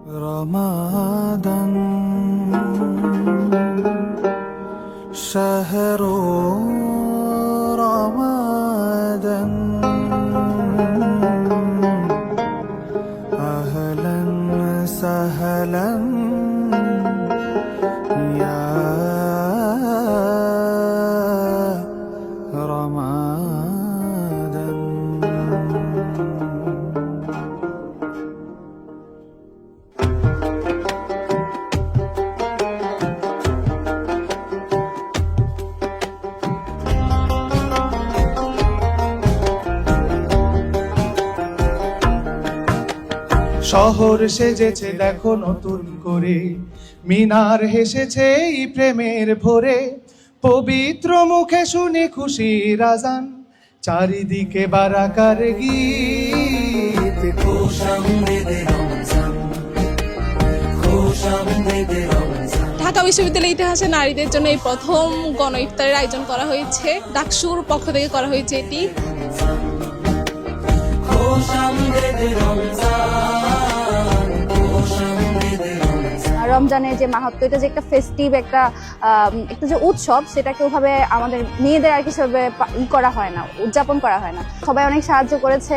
رمضان شهر رمضان أهلا سهلا يا رمضان শহর সেজেছে দেখো নতুন করে, মিনার হেসেছে এই প্রেমের ভোরে, পবিত্র মুখে শুনি খুশির আজান, চারিদিকে বারাকার গীত। ঢাকা বিশ্ববিদ্যালয়ের ইতিহাসে নারীদের জন্য এই প্রথম গণ ইফতারের আয়োজন করা হয়েছে। ডাকসুর পক্ষ থেকে করা হয়েছে এটি। রমজানের যে মাহাত্ম্য, এটা যে একটা ফেস্টিভ একটা যে উৎসব, সেটাকে ওভাবে আমাদের মেয়েদের আর কিছু করা হয় না, উদযাপন করা হয় না। সবাই অনেক সাহায্য করেছে,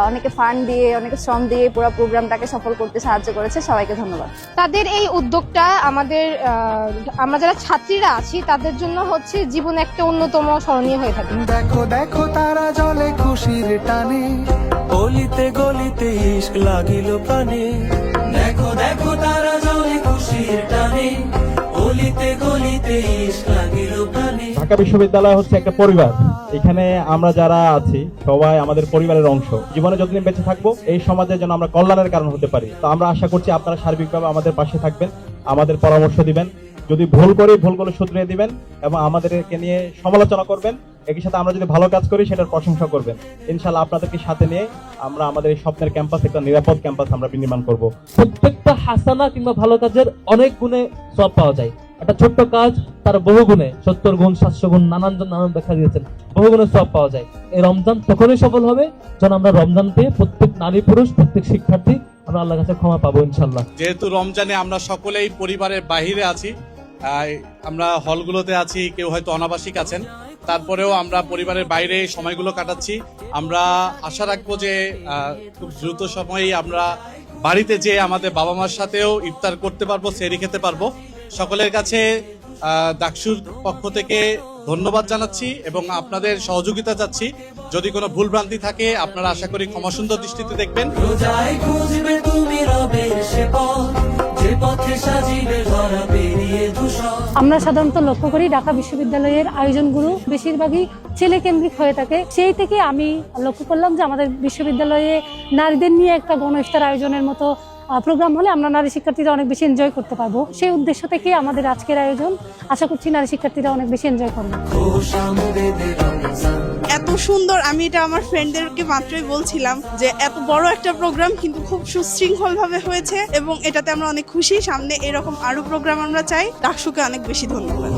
অনেকে ফান্ড দিয়ে, অনেকে শ্রম দিয়ে পুরো প্রোগ্রামটাকে সফল করতে সাহায্য করেছে। সবাইকে ধন্যবাদ। তাদের এই উদ্যোগটা আমরা যারা ছাত্রীরা আছি তাদের জন্য হচ্ছে জীবনে একটা অন্যতম স্মরণীয় হয়ে থাকে। দেখো দেখো তারা জলে খুশির টানে, গলিতে গলিতে ইশক লাগিল প্রাণে। দেখো দেখো তারা জলে খুশির টানে, গলিতে গলিতে ইশক লাগিল প্রাণে। ঢাকা বিশ্ববিদ্যালয় হচ্ছে একটা পরিবার। এখানে আমরা যারা আছি সবাই আমাদের পরিবারের অংশ। জীবনে যতদিন বেঁচে থাকবো এই সমাজের জন্য আমরা কল্যাণের কারণ হতে পারি। তো আমরা আশা করছি আপনারা সার্বিকভাবে আমাদের পাশে থাকবেন, আমাদের পরামর্শ দিবেন, যদি ভুল করি ভুলগুলো শুধরিয়ে দিবেন এবং আমাদেরকে নিয়ে সমালোচনা করবেন। একই সাথে আমরা যদি ভালো কাজ করি সেটার প্রশংসা করবেন। ইনশাআল্লাহ আপনাদেরকে সাথে নিয়ে আমরা আমাদের এই স্বপ্নের ক্যাম্পাস, একটা নিরাপদ ক্যাম্পাস আমরা বিনির্মাণ করব। প্রত্যেকটা হাসানা কিংবা ভালো কাজের অনেক গুণে সব পাওয়া যায়। একটা ছোট্ট কাজ তার বহু গুণে, 70 গুণ 700 গুণ নানান দেখা দিয়েছেন, বহু গুণে সব পাওয়া যায়। এই রমজান তখনই সফল হবে যখন আমরা রমজান পেয়ে প্রত্যেক নারী পুরুষ, প্রত্যেক শিক্ষার্থী আমরা আল্লাহর কাছে ক্ষমা পাবো ইনশাআল্লাহ। যেহেতু রমজানে আমরা সকলেই পরিবারের বাহিরে আছি, আমরা হলগুলোতে আছি, কেউ হয়তো অনাবাসিক আছেন, তারপরেও আমরা পরিবারের বাইরে সময়গুলো কাটাচ্ছি। আমরা আশা রাখবো যে খুব দ্রুত সময়েই আমরা বাড়িতে যেয়ে আমাদের বাবা মার সাথেও ইফতার করতে পারবো, সেহরি খেতে পারবো। সকলের কাছে ডাকসুর পক্ষ থেকে ধন্যবাদ জানাচ্ছি এবং আপনাদের সহযোগিতা চাচ্ছি। যদি কোনো ভুল ভ্রান্তি থাকে আপনারা আশা করি ক্ষমাসুন্দর দৃষ্টিতে দেখবেন। আমরা সাধারণত লক্ষ্য করি ঢাকা বিশ্ববিদ্যালয়ের আয়োজনগুলো বেশিরভাগই ছেলে কেন্দ্রিক হয়ে থাকে। সেই থেকে আমি লক্ষ্য করলাম যে আমাদের বিশ্ববিদ্যালয়ে নারীদের নিয়ে একটা গণ ইফতার আয়োজনের মতো প্রোগ্রাম হলে আমরা নারী শিক্ষার্থীরা অনেক বেশি এনজয় করতে পারবো। সেই উদ্দেশ্য থেকে আমাদের আজকের আয়োজন। আশা করছি নারী শিক্ষার্থীরা অনেক বেশি এনজয় করবে। এত সুন্দর, আমি এটা আমার ফ্রেন্ডদেরকে মাত্রই বলছিলাম যে এত বড় একটা প্রোগ্রাম কিন্তু খুব সুশৃঙ্খল ভাবে হয়েছে এবং এটাতে আমরা অনেক খুশি। সামনে এরকম আরো প্রোগ্রাম আমরা চাই। ডাকসুকে অনেক বেশি ধন্যবাদ।